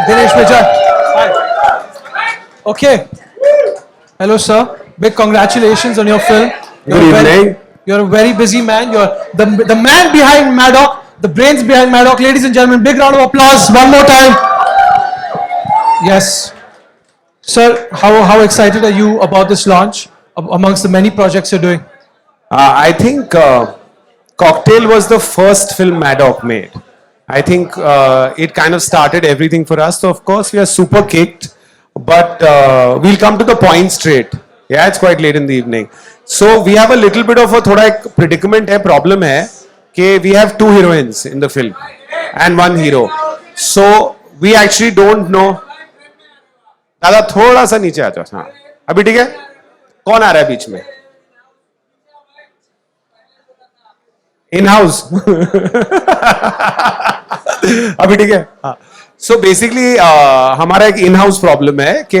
Dinesh Vijay. Hi. Okay. Hello, sir. Big congratulations on your film. Good evening. You're a very busy man. You're the man behind Maddox, the brains behind Maddox. Ladies and gentlemen, big round of applause one more time. Yes. Sir, how excited are you about this launch amongst the many projects you're doing? I think Cocktail was the first film Maddox made. I think it kind of started everything for us. So of course we are super kicked, but we'll come to the point straight. Yeah, it's quite late in the evening. So we have a little bit of a thoda ek predicament hai, problem hai, कि we have two heroines in the film and one hero. So we actually don't know. दादा थोड़ा सा नीचे आ जाओ. हाँ, अभी ठीक है? कौन आ रहा है बीच में? In house. अभी ठीक है? हाँ. सो बेसिकली हमारा एक इन हाउस प्रॉब्लम है कि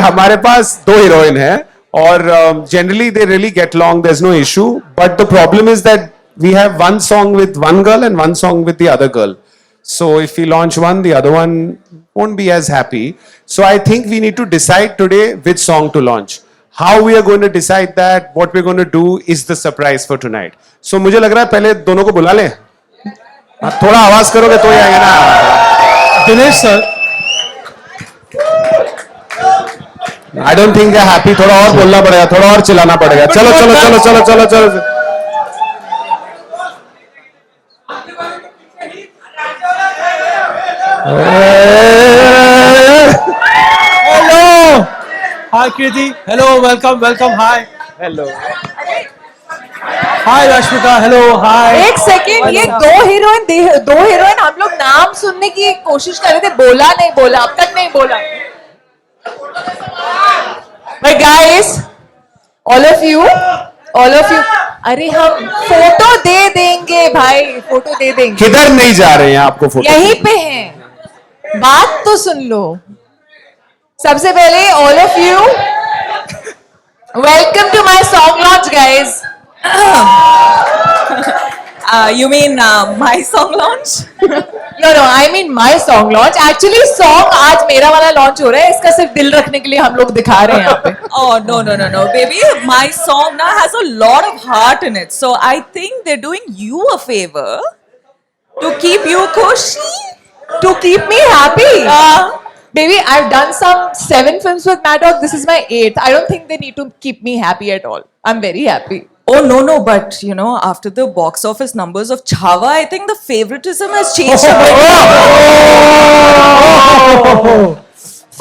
हमारे पास दो हीरोइन है और generally they really get long, there is no issue, but the problem is that we have one song with one girl and one song with the other girl. So if we launch one, the other one won't be as happy. So I think we need to decide today which song to launch. How we are going to decide that, what we're going to do is the surprise for tonight. So मुझे लग रहा है पहले दोनों को बुला ले. थोड़ा आवाज करोगे तो ही आएगा ना. Dinesh sir. I don't think they're happy. थोड़ा और बोलना पड़ेगा, थोड़ा और चिल्लाना पड़ेगा. चलो चलो चलो चलो चलो चलो. Hello. Hi Kriti. Hello. Welcome. Hi. Hello. Hi Rashmika. Hello. Hi. एक सेकेंड, ये दो हीरोइन हम लोग नाम सुनने की कोशिश कर रहे थे, बोला नहीं बोला, अब तक नहीं बोला. But guys, all of you, अरे हम फोटो दे देंगे भाई, फोटो दे देंगे. किधर नहीं जा रहे हैं आपको फोटो? यहीं पे हैं, बात तो सुन लो. सबसे पहले all of you, welcome to my song launch guys. You mean my song launch? No, I mean my song launch. Actually, song आज मेरा वाला launch हो रहा है. इसका सिर्फ दिल रखने के लिए हम लोग दिखा रहे हैं यहाँ पे. Oh no, baby. My song now has a lot of heart in it. So I think they're doing you a favor to keep you cushy. To keep me happy. Baby, I've done some 7 films with Maddox. This is my 8th. I don't think they need to keep me happy at all. I'm very happy. Oh no, but you know, after the box office numbers of Chhava, I think the favoritism has changed.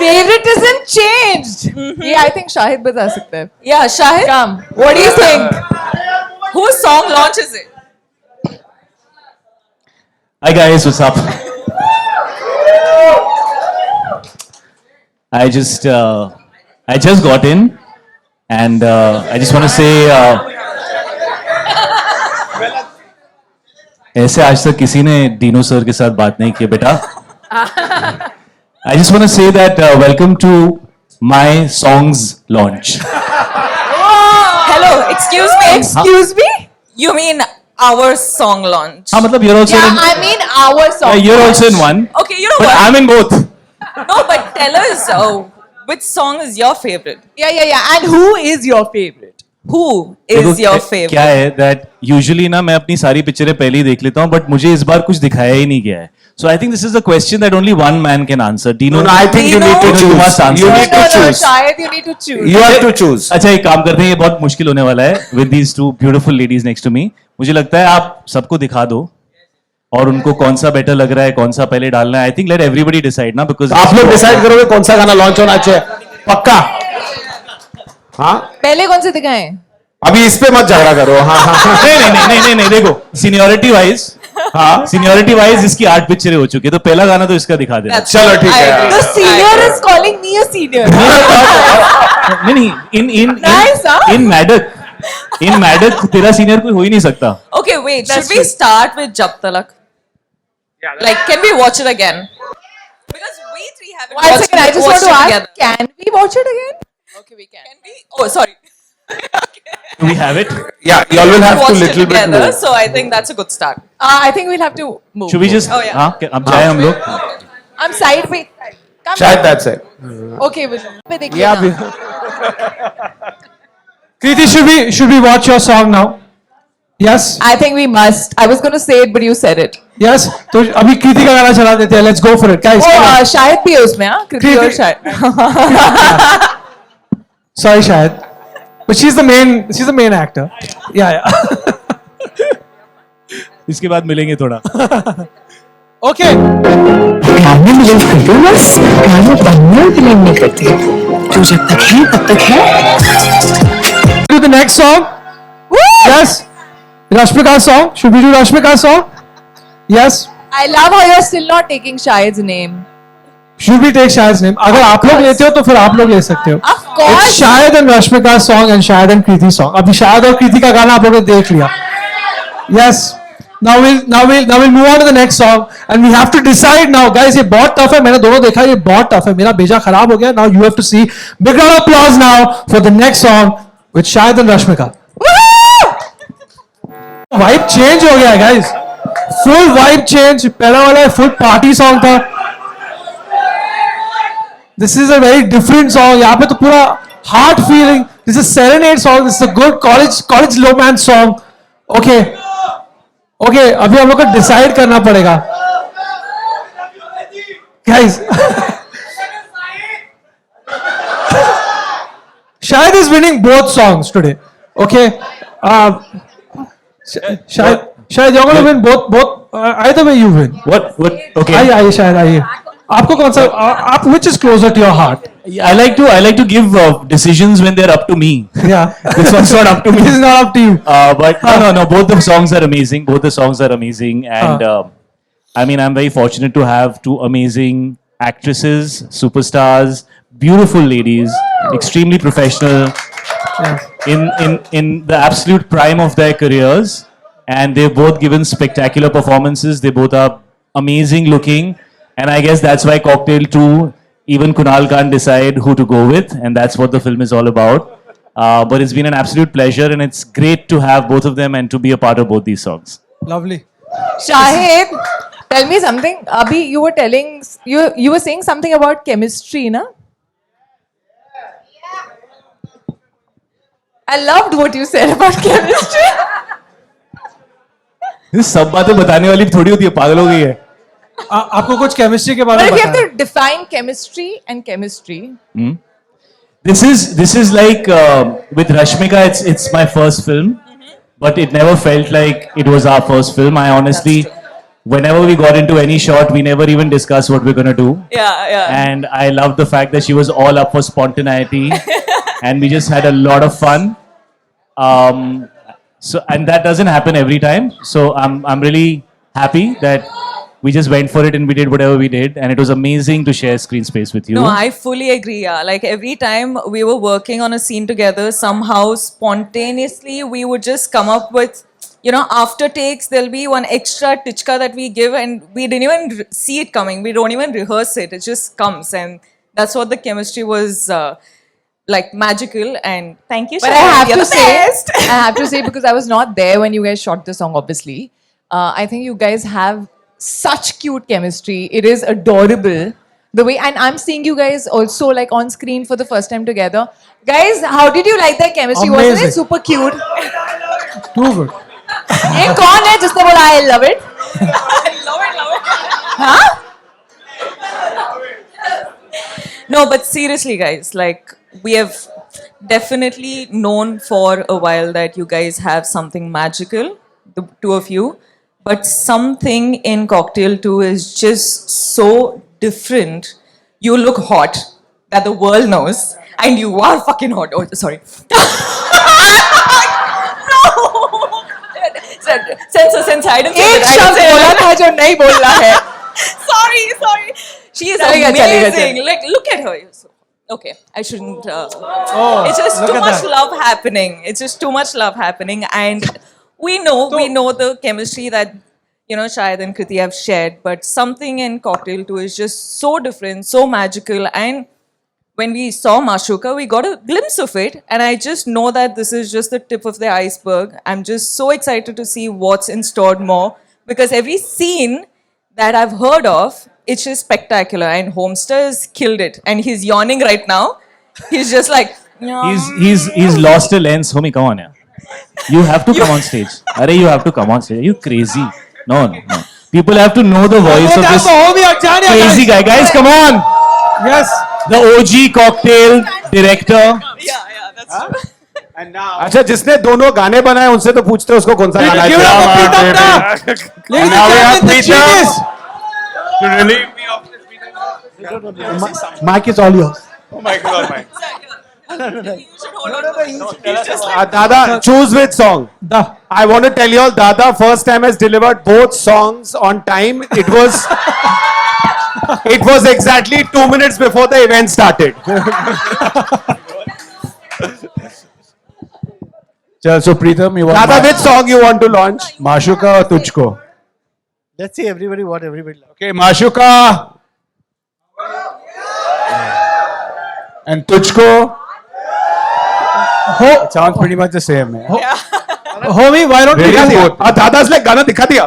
Favoritism changed. Yeah, I think Shahid बता सकता है. Yeah, Shahid. Come. What do you think? Whose song launch is it? Hi guys, what's up? I just got in, and I just want to say, ऐसे आज तक किसी ने Dino sir के साथ बात नहीं की बेटा. I just want to say that welcome to my songs launch. Hello, excuse me. Excuse me? You mean our song launch? हाँ मतलब you're also Yeah, I mean our song. you're also in one. Okay, you know But what? I'm in both. No, but tell us which song is your favorite? Yeah. And who is your favorite? Who is your favorite? क्या है that usually ना मैं अपनी सारी पिक्चरें पहले ही देख लेता हूँ, but मुझे इस बार कुछ दिखाया ही नहीं गया है. So I think this is a question that only one man can answer. Dino, No, I think you need to Dino, you must choose. answer. You need to No, choose. Shahid, you need to choose. You have to choose. अच्छा एक काम करते हैं, ये बहुत मुश्किल होने वाला है with these two beautiful ladies next to me. मुझे लगता है आप सबको दिखा दो और उनको कौन सा बेटर लग रहा है, कौन सा पहले डालना है. I think let everybody decide ना, because आप लोग डिसाइड करोगे कौन सा गाना लॉन्च होना चाहिए. पक्का? हाँ. पहले कौन से दिखाएं? अभी इस पे मत झगड़ा करो. हाँ. नहीं देखो सीनियोरिटी वाइज इसकी 8 पिक्चरें हो चुकी है, तो पहला गाना तो इसका दिखा देना. चलो ठीक है. The senior is calling me a senior. नहीं Nice, huh? इन मैडक तेरा सीनियर कोई हो ही नहीं सकता. Okay, wait. That's Should we start with Jab Talak? Like, can we watch it again? Because we three haven't One watched second, I just want watched to it ask, together. can we watch it again? Okay, we can. Can we? Oh, sorry. Do we have it? Yeah, you all will have to Watched it little bit together, more. so I think that's a good start. I think we'll have to move. Should we just Oh, yeah. हाँ अब जाए हम लोग. I'm side पे. Come शायद that's it. Okay, Vijay. पे देखिए Yeah, ना. Kriti, should we watch your song now? Yes. I think we must. I was going to say it, but you said it. Yes. तो अभी कृति का गाना चला देते हैं. Let's go for it, guys. Oh, come on. शायद भी है उसमें हाँ. कृति और शायद. Sorry, Shahid. But she's the main actor. Yeah. इसके बाद मिलेंगे थोड़ा. Okay. गाने बिलीव करते हो बस गाने बनने और बिलीव नहीं करते जो जब तक है तब तक है Do the next song. Yes. Rashmika's song. Should we do Rashmika's song? Yes. I love how you're still not taking Shahid's name. Should we take Shahid's name? अगर आप लोग लेते हो तो फिर आप लोग ले सकते हो. Of course. It's Shahid and Rashmika's song and Shahid and Kriti's song. अभी Shahid और Kriti का गाना आप लोगों ने देख लिया. Yes. Now we'll move on to the next song and we have to decide now, guys. ये बहुत tough है. मैंने दोनों देखा. ये बहुत tough है. मेरा भेजा खराब हो गया. Now you have to see. Big round of applause now for the next song with Shahid and Rashmika. Vibe change हो गया है, guys. Full vibe change. पहला वाला full party song था. This is a very different song. यहाँ पे तो पूरा heart feeling. This is a serenade song. This is a good college romance song. Okay. Okay. अभी हम लोग को decide करना पड़ेगा. Guys. Shahid is winning both songs today. Okay. Shahid, you're going to win both. Either way you win. What? Okay. आइए शायद आइए. आपको कौन सा आप which is closer to your heart? I like to give decisions when they're up to me. Yeah. This one's not up to me. This is not up to you. But no. Both the songs are amazing. Both the songs are amazing, and I mean, I'm very fortunate to have two amazing actresses, superstars, beautiful ladies, extremely professional, in the absolute prime of their careers, and they've both given spectacular performances. They both are amazing looking, and I guess that's why Cocktail 2. Even Kunal can't decide who to go with, and that's what the film is all about. But it's been an absolute pleasure, and it's great to have both of them and to be a part of both these songs. Lovely. Shahid, tell me something. Abhi, you were saying something about chemistry, na? I loved what you said about chemistry. this सब बातें बताने वाली थोड़ी होती है, पागल हो गई है. आपको कुछ केमिस्ट्री के बारे But में if you have बताना to define chemistry and chemistry, This is like with Rashmika, it's my first film, but it never felt like it was our first film. I honestly, whenever we got into any shot, we never even discussed what we're gonna do. Yeah. And I loved the fact that she was all up for spontaneity, and we just had a lot of fun. And that doesn't happen every time. So I'm really happy that we just went for it and we did whatever we did, and it was amazing to share screen space with you. No, I fully agree. Yeah, like every time we were working on a scene together, somehow spontaneously we would just come up with, after takes there'll be one extra tichka that we give, and we didn't even see it coming. We don't even rehearse it. It just comes, and that's what the chemistry was. Like magical, and thank you. but I Shahid. have You're to the say, best. I have to say because I was not there when you guys shot the song. Obviously, I think you guys have such cute chemistry. It is adorable the way, and I'm seeing you guys also like on screen for the first time together. Guys, how did you like that chemistry? Wasn't Amazing. it super cute? Too good. ये कौन है जिसने बोला I love it? love it. हाँ? No, but seriously, guys, like we have definitely known for a while that you guys have something magical, the two of you. But something in Cocktail 2 is just so different. You look hot, that the world knows, and you are fucking hot. Oh, sorry. No! Censor, I didn't say एक that. I शब्द didn't say बोला that. था जो नहीं बोलना है. Sorry. She is चलेगा. amazing. Like, look at her. Okay, I shouldn't. It's just look too at much that. love happening. It's just too much love happening, and we know the chemistry that Shahid and Kriti have shared. But something in Cocktail 2 is just so different, so magical. And when we saw Mashuka, we got a glimpse of it, and I just know that this is just the tip of the iceberg. I'm just so excited to see what's in store more, because every scene that I've heard of it's just spectacular. And Homesters killed it. And he's yawning right now. He's just like, He's lost a lens. Homie, come on, yeah. You have to come on stage. Arey, you have to come on stage. Are you crazy? No. People have to know the voice of this crazy guy. Guys, come on. Yes. The OG cocktail director. अच्छा जिसने दोनों गाने बनाए उनसे तो पूछते हैं उसको कौन सा गाना Give it up for Pritam Da. Ladies and gentlemen, the genius. To relieve me of this. Mic is all yours. Oh my God, Mike. Dada, choose which song. Da. I want to tell you all, Dada first time has delivered both songs on time. It was exactly 2 minutes before the event started. Chal, so Pritam, you want Dada, which song you want to launch? Mashuka or Tujhko? Let's see everybody what everybody loves. Okay, Mashuka. And Tujhko. It sounds pretty much the same. Yeah? Homie, why don't we Really? do both. Dada's like गाना दिखा दिया.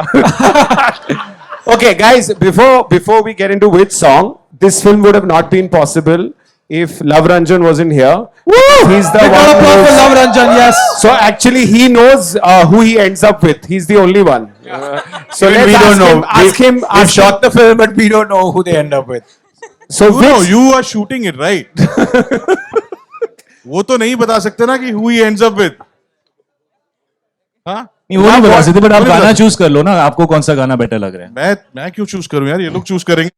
Okay, guys, before we get into which song, this film would have not been possible if Love Ranjan wasn't here. He's the Big round of one. applause for Love Ranjan, yes. So actually, he knows who he ends up with. He's the only one. So Even let's we don't know. Ask him. We've shot the film, but we don't know who they end up with. So No, which, you are shooting it, right? वो तो नहीं बता सकते ना कि who he ends up with. हाँ? नहीं, वो नहीं बता सकते, बट आप वो नहीं गाना बता चूज कर लो ना. आपको कौन सा गाना बेटर लग रहा है? मैं क्यों चूज करूं यार? ये लोग चूज करेंगे.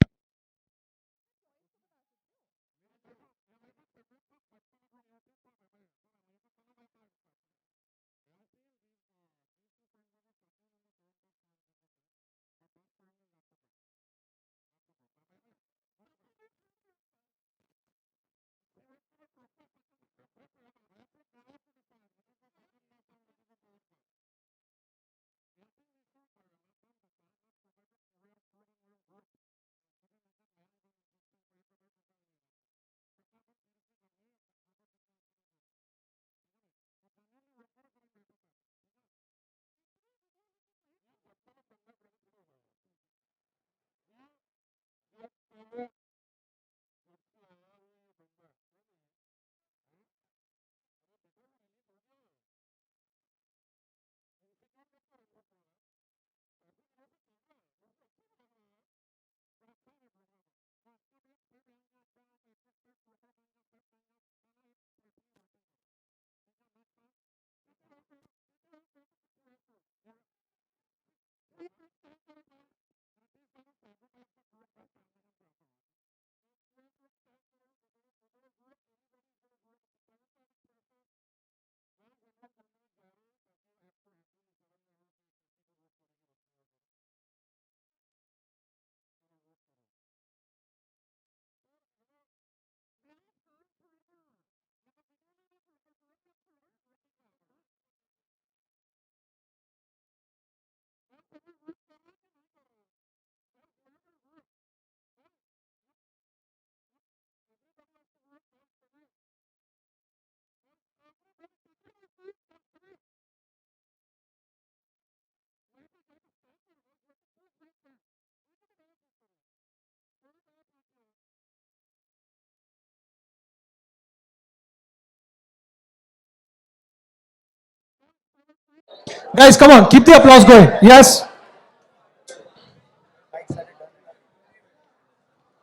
Guys, come on, keep the applause going. Yes.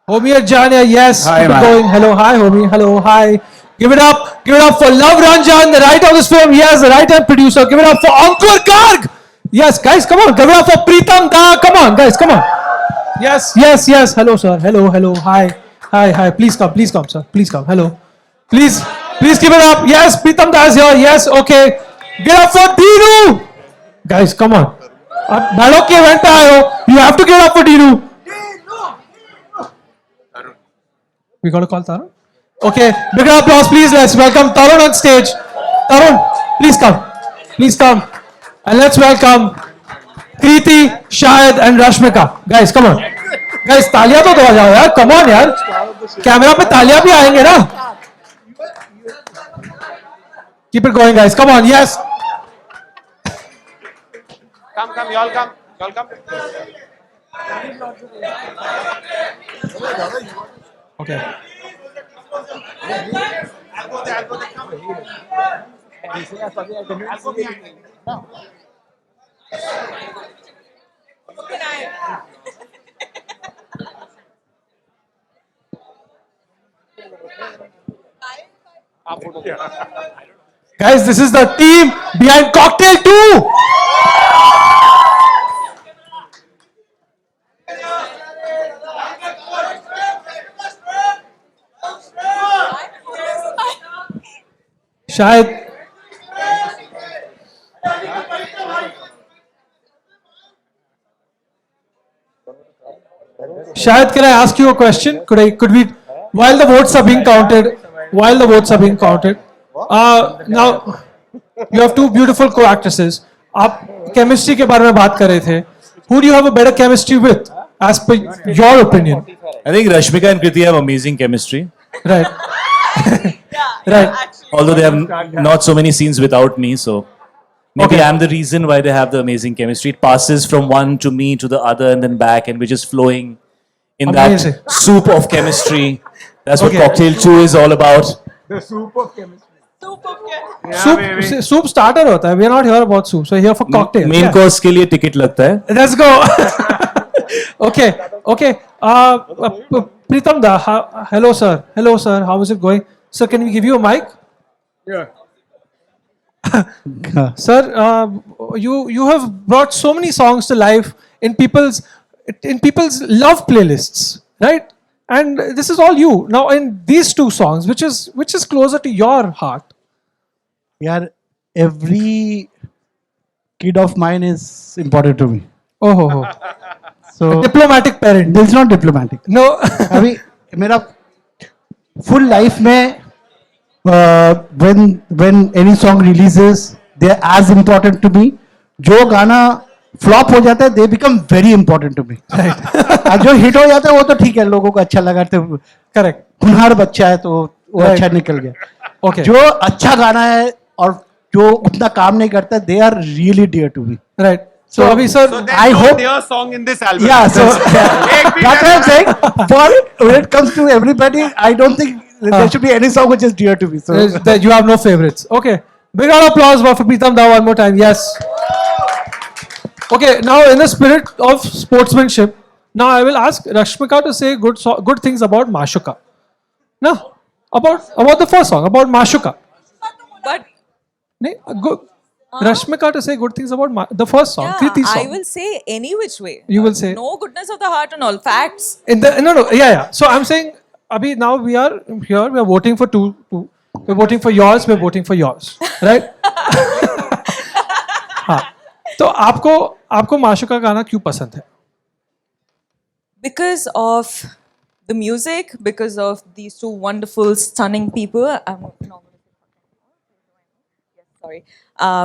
Homie Arjania, yes. Hi, keep it man. going. Hello, hi, homie. Hello, hi. Give it up for Love Ranjan, the writer of this film. Yes, the writer and producer. Give it up for Ankur Garg. Yes, guys, come on. Give it up for Pritam Da. Come on, guys, come on. Yes. Hello, sir. Hello. Hi. Please come, sir. Please come. Hello. Please give it up. Yes, Pritam Da is here. Yes, okay. Get up for Dinu. Guys, come on. आप बैलों के event पे आए हो. You have to get up for Dinu. We got to call Tarun. Okay, big applause, please. Let's welcome Tarun on stage. Tarun, please come, and let's welcome Kriti, Shahid, and Rashmika. Guys, come on. Guys, तालियां तो दो जाओ यार. Come on यार. Camera पे तालियां भी आएंगे ना. Keep it going, guys. Come on. Yes. Come, y'all come. Okay. Guys, this is the team behind Cocktail 2. शायद शायद can I ask you a question? Could we, while the votes are being counted, now you have two beautiful co-actresses. आप chemistry के बारे में बात कर रहे थे. Who do you have a better chemistry with, as per your opinion? I think Rashmika and Kriti have amazing chemistry. Right. Right. Although they have not so many scenes without me, so maybe Okay. I'm the reason why they have the amazing chemistry. It passes from one to me to the other and then back, and we're just flowing in Amazing. that soup of chemistry. That's what Okay. Cocktail 2 is all about. Soup starter होता है. We are not here about soup. So here for cocktail. Main Yeah. course के लिए ticket लगता है. Let's go. Okay. Okay. Pritam da. Hello, sir. Hello, sir. How is it going? Sir, can we give you a mic? Yeah. Sir, you have brought so many songs to life in people's love playlists, right? And this is all you. Now, in these two songs, which is closer to your heart? Yeah, every kid of mine is important to me. Oh, ho, ho. So Diplomatic parent. this is not diplomatic. No. अभी मेरा full life में when any song releases, they are as important to me. जो गाना flop हो जाता है, they become very important to me. और जो हिट हो जाता है वो तो ठीक है, लोगों को अच्छा लगा तो Correct. हुनर बच्चा है तो वो Right. अच्छा निकल गया. Okay. जो अच्छा गाना है और जो उतना काम नहीं करता, they are really dear to me. Right. So, Abhi, sir, I hope. their song in this album. Yeah, so that's what I'm saying. For when it comes to everybody, I don't think there should be any song which is dear to me. So that you have no favorites. Okay. Big round of applause for Pritam Da one more time. Yes. Okay. Now, in the spirit of sportsmanship, now I will ask Rashmika to say good things about Mashuka. No, about the first song, about Mashuka. But Good. Rashmika to say good things about the first song, yeah, Kriti's song. I will say any which way. You will say. No goodness of the heart and all facts. No, yeah. So I'm saying, Abhi, now we are here. We are voting for two. We're voting for yours. We're voting for yours, right? हाँ. तो आपको माशुका का गाना क्यों पसंद है? Because of the music, because of these two wonderful, stunning people. I'm not gonna say sorry.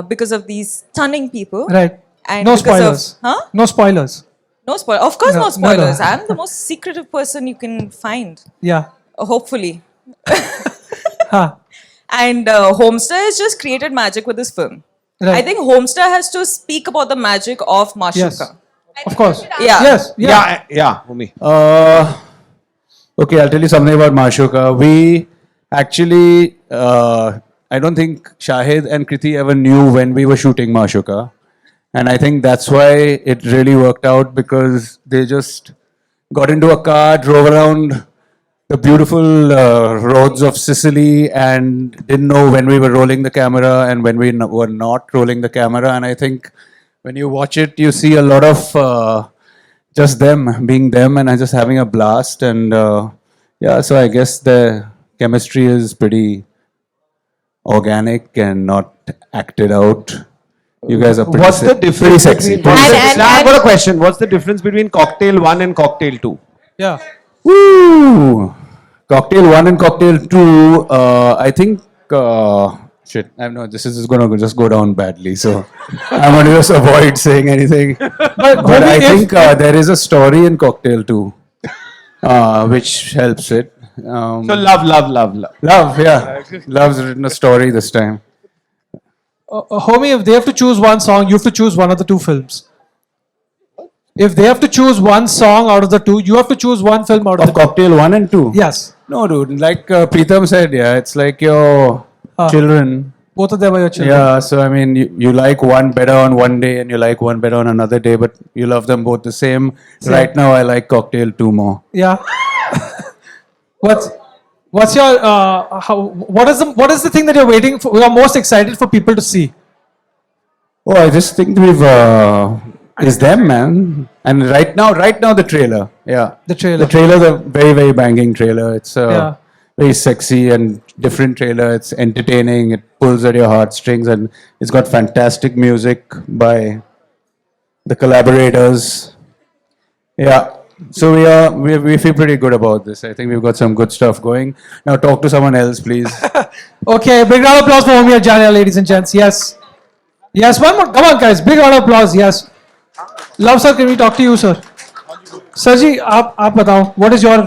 Because of these stunning people. Right. And No because spoilers. Of, huh? No spoilers. No spoil. Of course, No, no spoilers. no. I'm the most secretive person you can find. Yeah. Hopefully. हाँ. And Homestar has just created magic with this film. Right. I think Homestar has to speak about the magic of Mashuka. Yes. Of course. Yeah. Yes. Yeah. Yeah, Umi. Okay, I'll tell you something about Mashuka. We actually, I don't think Shahid and Kriti ever knew when we were shooting Mashuka. And I think that's why it really worked out, because they just got into a car, drove around the beautiful roads of Sicily and didn't know when we were rolling the camera and when we were not rolling the camera. And I think when you watch it, you see a lot of just them being them and just having a blast. And yeah, so I guess the chemistry is pretty organic and not acted out. You guys are pretty, What's the difference? pretty sexy. between- And- Now I've got a question. What's the difference between Cocktail 1 and Cocktail 2? Yeah. Woo! Cocktail 1 and Cocktail 2, I think, shit, I know this is going to just go down badly, so I'm going to just avoid saying anything. But maybe I if- think there is a story in Cocktail 2, which helps it. So love. Love, yeah. Love's written a story this time. Homie, if they have to choose one song, you have to choose one of the two films. If they have to choose one song out of the two, you have to choose one film out of Of the two. Cocktail 1 and 2? Yes. No, dude. Like Preetham said, yeah, it's like your children. Both of them are your children. Yeah, so I mean, you like one better on one day and you like one better on another day, but you love them both the same. Right now, I like Cocktail 2 more. Yeah. What's your what is the thing that you're waiting for? You are most excited for people to see? Oh, I just think it's them, man. And right now, the trailer. Yeah. The trailer. The trailer's a very, very banging trailer. It's Yeah. very sexy and different trailer. It's entertaining. It pulls at your heartstrings, and it's got fantastic music by the collaborators. Yeah. So we feel pretty good about this. I think we've got some good stuff going. Now talk to someone else, please. Okay, big round of applause for Homi Adjania, ladies and gents. Yes. Yes, one more. Come on, guys. Big round of applause. Yes. Love, sir. Can we talk to you, sir? Sir ji, आप बताओ. What is your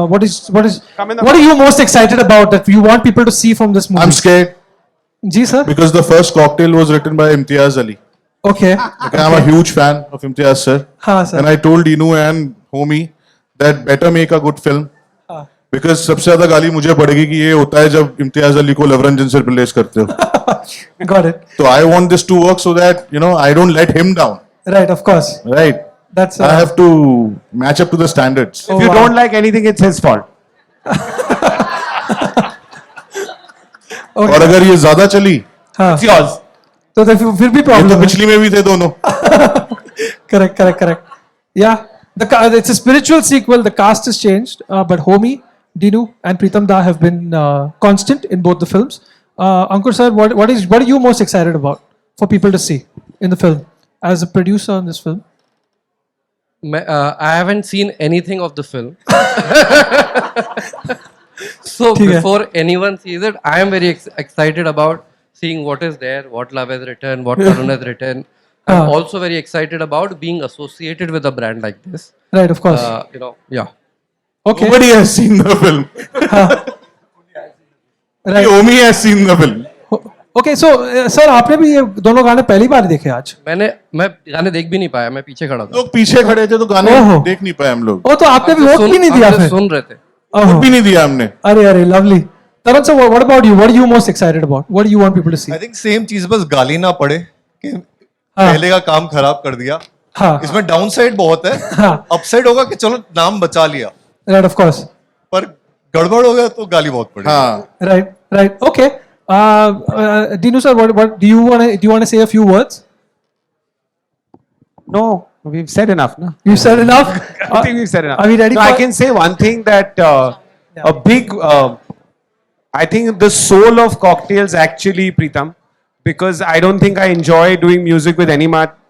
what are you most excited about that you want people to see from this movie? I'm scared ji sir. because the first cocktail was written by Imtiaz Ali. Okay. Okay, I'm a huge fan of Imtiaz sir. हाँ sir. And I told Dinu and Homi that better make a good film. Because सबसे ज्यादा गाली मुझे पड़ेगी कि ये होता है जब इम्तियाज अली को लवरंजन से रिप्लेस करते हो. Got it. So I want this to work so that I don't let him down. Right, of course. Right. That's I have to match up to the standards. Oh, If you wow. don't like anything, it's his fault. और अगर ये ज्यादा चली, हाँ. It's yours. तो फिर भी ये तो problem है. पिछली में भी थे दोनों. Correct. Yeah, it's a spiritual sequel. The cast has changed, but Homi, Dinu, and Preetham Da have been constant in both the films. Ankur sir, what are you most excited about for people to see in the film as a producer on this film? I haven't seen anything of the film. So ठीक है. before anyone sees it, I am very excited about seeing what is there, what Love has written, what Karun has written. I'm also very excited about being associated with a brand like this. Right, of course. Yeah. Okay. Nobody has seen the film. Right. Homi has seen the film. Okay, so sir, आपने भी ये दोनों गाने पहली बार देखे आज? मैं गाने देख भी नहीं पाया, मैं पीछे खड़ा था. लोग पीछे खड़े थे तो गाने ओहो. देख नहीं पाए हम लोग. ओ तो आपने भी वोट भी नहीं दिया हम तो फिर? सुन रहे थे. ओहो. भी नहीं दिया हमने. अरे lovely. Taran sir, what about you? What are you most excited about? What do you want people to see? I think same चीज, बस गाली ना पड़े कि पहले का काम खराब कर दिया. हाँ. इसमें डाउन साइड बहुत है. हाँ. अपसाइड होगा कि चलो नाम बचा लिया, Right, of course. पर गड़बड़ हो गया तो गाली बहुत पड़ेगी. हाँ. Right. Okay. Dinu sir, what do you want to say a few words? No, we've said enough, no? You said enough. I think we've said enough. Are we ready No, for? I can say one thing that a big, I think the soul of Cocktails actually, Preetham, because I don't think I enjoy doing music with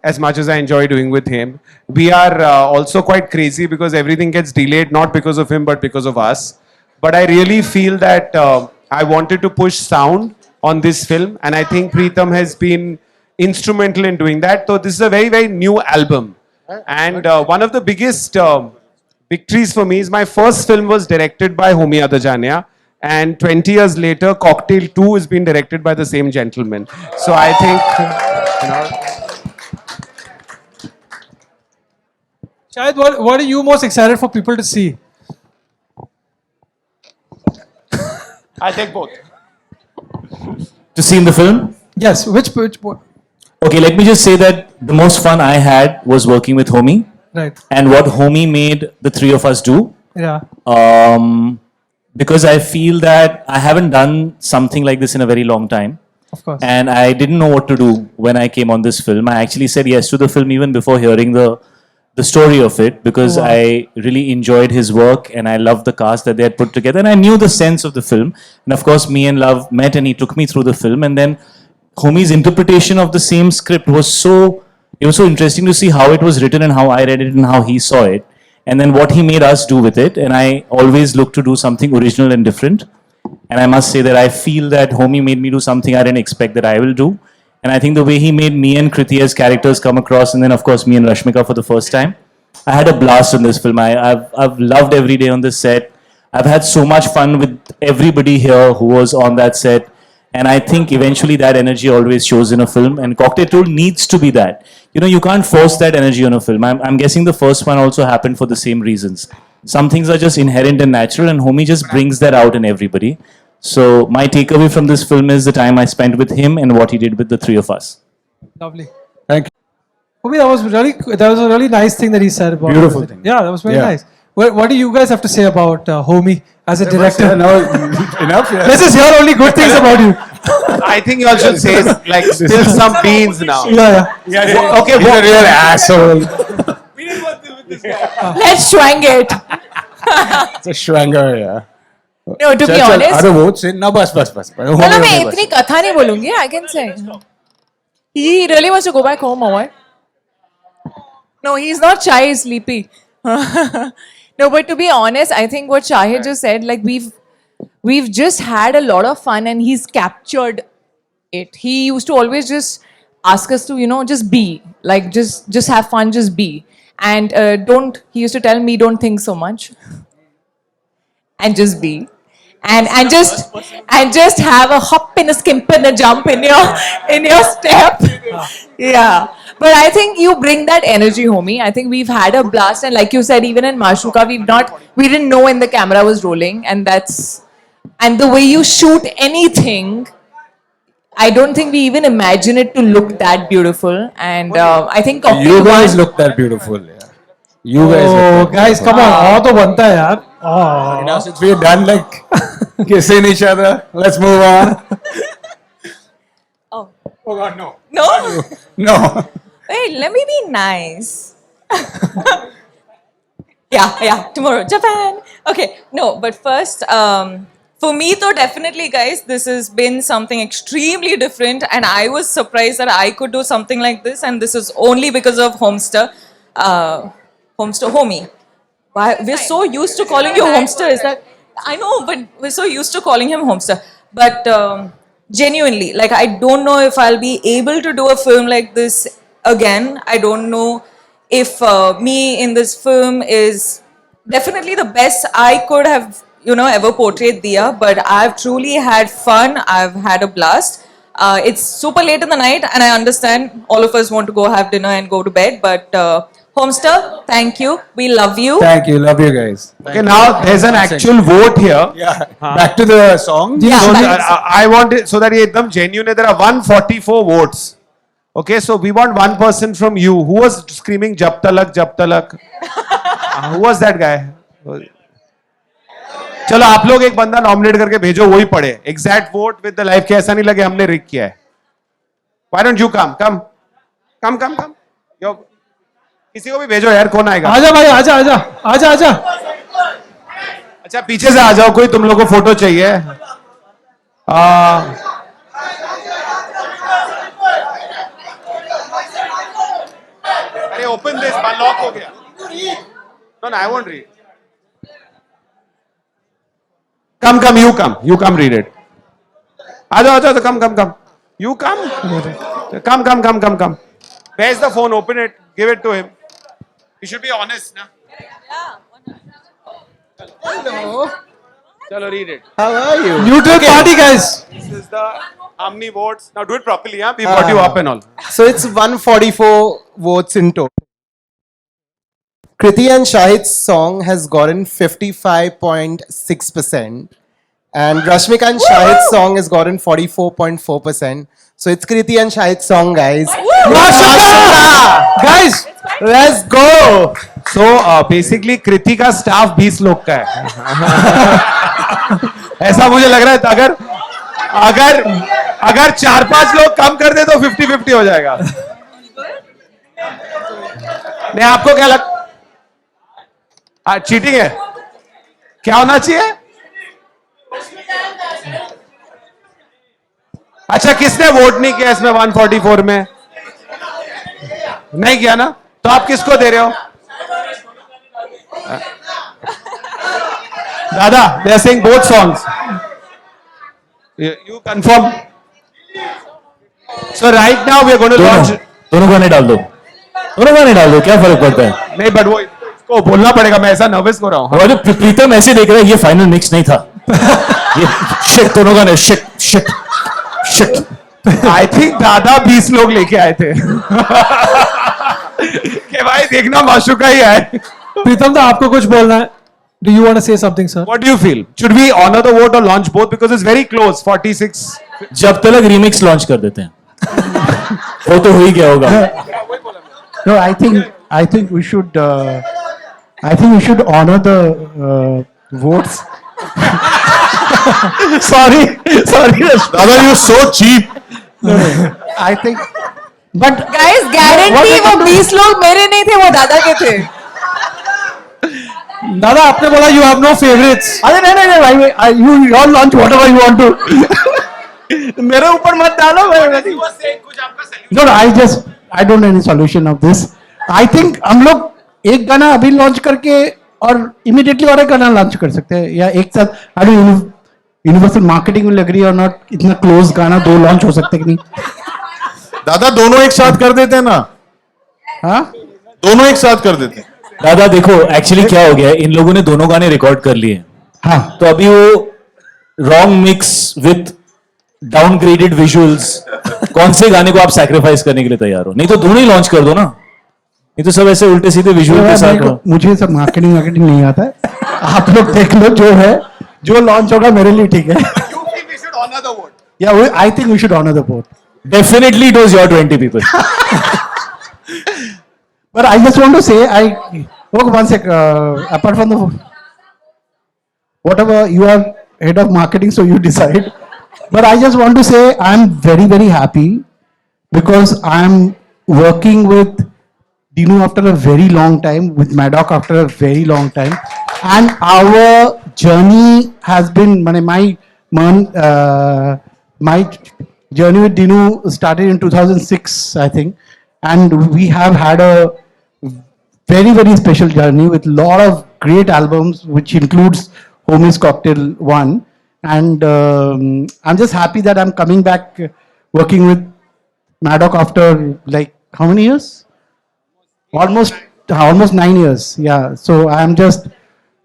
as much as I enjoy doing with him. We are also quite crazy because everything gets delayed, not because of him, but because of us. But I really feel that I wanted to push sound on this film, and I think Preetham has been instrumental in doing that. So this is a very, very new album. And one of the biggest victories for me is my first film was directed by Homi Adjania, and 20 years later, Cocktail 2 is being directed by the same gentleman. So I think, Shahid, what are you most excited for people to see? I'll take both. To see in the film? Yes. Which Okay, let me just say that the most fun I had was working with Homi, Right. and what Homi made the three of us do. Yeah. Because I feel that I haven't done something like this in a very long time. Of course. And I didn't know what to do when I came on this film. I actually said yes to the film even before hearing the story of it, because Wow. I really enjoyed his work and I loved the cast that they had put together, and I knew the sense of the film. And of course, me and Love met and he took me through the film, and then Homi's interpretation of the same script was so interesting to see how it was written and how I read it and how he saw it, and then what he made us do with it. And I always look to do something original and different. And I must say that I feel that Homi made me do something I didn't expect that I will do. And I think the way he made me and Kriti as characters come across, and then of course me and Rashmika for the first time, I had a blast on this film. I've loved every day on this set. I've had so much fun with everybody here who was on that set. And I think eventually that energy always shows in a film, and Cocktail Tour needs to be that. You know, you can't force that energy on a film. I'm guessing the first one also happened for the same reasons. Some things are just inherent and natural, and Homie just brings that out in everybody. So my takeaway from this film is the time I spent with him and what he did with the three of us. Lovely. Thank you. For me, that was a really nice thing that he said about Beautiful it. thing. Yeah, that was very Yeah. nice. What do you guys have to say about Homie as a director? No, enough. Yeah. Let's just hear only good things about you. I think you all should say like spill some beans now. Yeah. Okay, He's a real asshole. Let's swang it. It's a schwanger, yeah. No, to be honest. Other votes in. No, bus. मतलब मैं इतनी कथा नहीं बोलूंगी. I can say. He really wants to go back home or what? No, he's not shy. He's sleepy. No, but to be honest, I think what Shahid just said, like we've just had a lot of fun, and he's captured it. He used to always just ask us to, you know, just be, like just have fun, just be, and don't. He used to tell me, don't think so much, and just be. And just have a hop and a skimp and a jump in your step. Yeah. But I think you bring that energy, Homie. I think we've had a blast, and like you said, even in Mashuka, we didn't know when the camera was rolling, and the way you shoot anything, I don't think we even imagine it to look that beautiful. And I think You Cocktail guys One- look that beautiful, yeah. You guys look Oh, that guys, come on. और तो बनता है यार. beautiful. Now since we're done like kissing each other, let's move on. Oh. Oh God, no. No? No. Wait, let me be nice. yeah, tomorrow, Japan. Okay, no, but first, for me, though, definitely, guys, this has been something extremely different, and I was surprised that I could do something like this, and this is only because of Homester, Homie. Why we're so used to calling you Homester? Is that I know, but we're so used to calling him Homester. But genuinely, like, I don't know if I'll be able to do a film like this again. I don't know if me in this film is definitely the best I could have, you know, ever portrayed Diya. But I've truly had fun. I've had a blast. It's super late in the night, and I understand all of us want to go have dinner and go to bed. But Homester, thank you. We love you. Thank you. Love you guys. Okay, now there's an actual vote here. Yeah. Back to the song. Yeah, I want it so that ये एकदम genuine है. There are 144 votes. Okay, so we want one person from you. Who was screaming Jab Talak, Jab Talak? Who was that guy? चलो आप लोग एक बंदा nominate करके भेजो, वही पढ़े. Exact vote with the live के ऐसा नहीं लगे हमने रिक किया है. Why don't you come? Yo, किसी को भी भेजो यार, कौन आएगा? आजा भाई, आजा. अच्छा पीछे से आ जाओ, कोई तुम लोग को फोटो चाहिए? अरे ओपन दिस, लॉक हो गया. No, I won't read. Come, you come read it. आ जाओ, come. You come. Where's the phone? Open it. Give it to him. You should be honest, na? Hello. Chalo, read it. How are you? Neutral party, guys. This is the how many votes? Now do it properly, huh? We brought you up and all. So it's 144 votes in total. Kriti and Shahid's song has gotten 55.6%. And Rashmika and Shahid's song has gotten 44.4%. So it's Kriti and Shahid's song, guys. Guys, Let's go! So basically कृति का staff 20 लोग का है. ऐसा मुझे लग रहा है. अगर 4-5 लोग कम कर दे तो 50-50 हो जाएगा. नहीं, आपको क्या चीटिंग है? क्या होना चाहिए? अच्छा, किसने वोट नहीं किया इसमें 144 में? नहीं किया ना? तो आप किसको दे रहे हो? दादा, they are saying both songs. You confirm? So right now we are going to launch. दोनों गाने डाल दो, क्या फर्क पड़ता है? नहीं, but वो इसको बोलना पड़ेगा. मैं ऐसा नर्वस हो रहा हूँ. और प्रीतम ऐसे देख रहा है, ये फाइनल मिक्स नहीं था. ये शिट, दोनों गाने शिट. आई थिंक दादा 20 लोग लेके आए थे कि भाई देखना माशुका ही आए. प्रीतम दा आपको कुछ बोलना है? Do you want to say something, sir? What do you feel? Should we honor the vote or launch both because it's very close? 46. जब तक रीमिक्स लॉन्च कर देते हैं वो तो हो ही गया होगा. No, I think we should honor the votes. sorry. दादा you so cheap. I think, but Guys, guarantee वो 20 लोग मेरे नहीं थे, वो दादा के थे. दादा आपने बोला you have no favorites. अरे नहीं भाई, you all launch whatever you want to. मेरे ऊपर मत डालो भाई. No, I don't know any solution of this. I think हम लोग एक गाना अभी लॉन्च करके और इमीडिएटली और एक गाना लॉन्च कर सकते हैं, या एक साथ. I don't universal marketing will agree और नॉट. इतना क्लोज गाना दो लॉन्च हो सकते कि नहीं? दादा दोनों एक साथ कर देते हैं ना. हाँ, दोनों एक साथ कर देते हैं. दादा देखो एक्चुअली क्या हो गया है, इन लोगों ने दोनों गाने रिकॉर्ड कर लिए. हाँ, तो अभी वो wrong mix with downgraded visuals, कौन से गाने को आप सैक्रिफाइस करने के लिए तैयार हो? नहीं तो दोनों ही लॉन्च कर दो ना. ये तो सब ऐसे उल्टे सीधे विजुअल के साथ हो. मुझे सब मार्केटिंग नहीं आता है. आप लोग देख लो, जो है जो लॉन्च होगा मेरे लिए ठीक है. Yeah, I think we should honor the vote. Definitely it was your 20 people. But I just want to say, okay, one sec. Apart from the whatever, you are head of marketing, so you decide. But I just want to say I'm very, very happy because I'm working with Dinu after a very long time, with Maddock after a very long time, and our journey has been my journey with Dinu started in 2006, I think, and we have had a very, very special journey with a lot of great albums, which includes Homies Cocktail 1. And I'm just happy that I'm coming back working with Maddock after like how many years? Almost 9 years. Yeah. So I'm just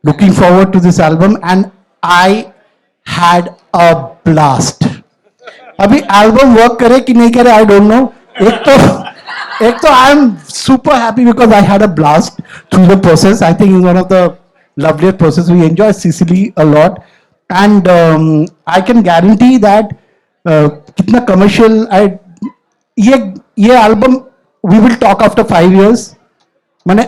looking forward to this album, and I had a blast. अभी album work करे कि नहीं करे, I don't know. एक तो I am super happy because I had a blast through the process. I think it's one of the loveliest process. We enjoy Sicily a lot, and I can guarantee that कितना commercial. ये album we will talk after 5 years. मैंने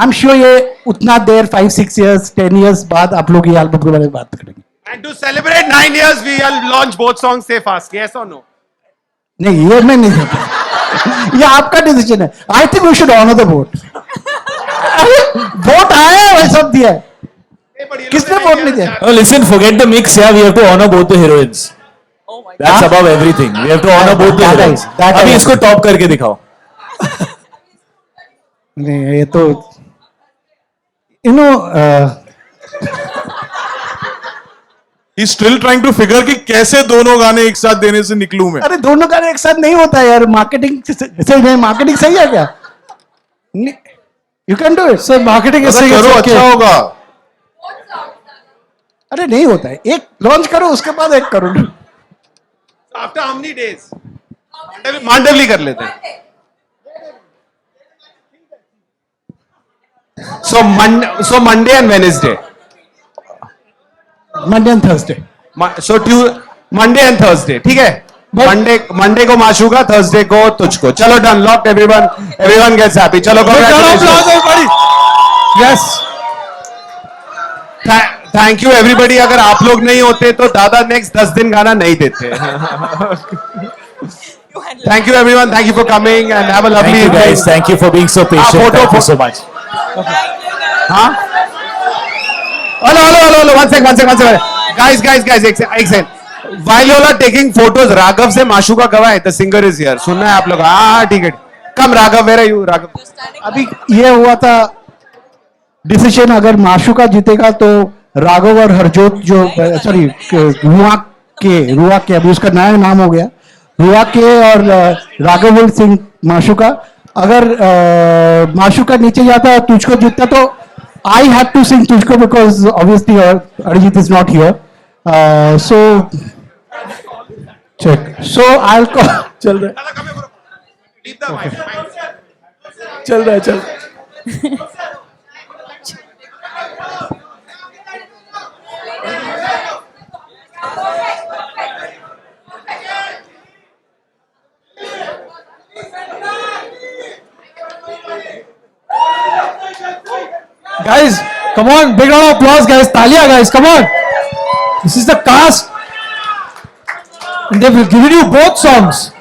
I'm sure ये उतना देर 5-6 years 10 years बाद आप लोग ये album के बारे में बात करेंगे. And to celebrate 9 years, we will launch both songs. Say fast, yes or no? नहीं, ये मैं नहीं कहता. ये आपका डिसीजन है. I think we should honour the vote. Vote आया है, वही सब दिया है. किसने वोट नहीं दिया? Oh, listen, forget the mix. Yeah, we have to honor both the heroines. That's above everything. We have to honor both the heroines. अभी इसको टॉप करके दिखाओ. नहीं, ये तो you know He's still trying to figure कि कैसे दोनों गाने एक साथ देने से निकलूं मैं. अरे दोनों गाने एक साथ नहीं होता है यार. मार्केटिंग सही है क्या? You can do it sir. Marketing ऐसे करो, अच्छा होगा. अरे नहीं होता है. एक लॉन्च करो, उसके बाद एक करो. After how many days? मांडवली कर लेते हैं. So Monday and Wednesday. Monday and Thursday. So Monday and Thursday. ठीक है. Monday को माशुका, Thursday को तुझको. चलो done. Locked. Everyone gets happy. चलो congratulations. Yes. Thank you everybody. अगर आप लोग नहीं होते तो दादा next 10 दिन गाना नहीं देते. Thank you everyone. Thank you for coming and have a lovely Thank you evening. guys. Thank you for being so patient. Thank you so much. हाँ? Hello. One second. Guys. एक second. While you all are taking photos, Raghav से माशुका गवाए. The singer is here. सुनना है आप लोग? हाँ, ठीक है. Come Raghav, where are you? Raghav. अभी ये हुआ था डिसीजन. अगर माशुका जीतेगा तो राघव और हरजोत जो सॉरी रुआ के अभी उसका नया नाम हो गया, रुआ के और राघव विल सिंह माशुका. अगर माशुका नीचे जाता तुझको जीतता तो आई हैव टू सिंग तुझको because obviously Arijit is not here. So check. So I'll call. चल रहा है. चल रहा है, चल. Guys, come on, big round of applause, guys. Talia, guys, come on. This is the cast. And they've given you both songs.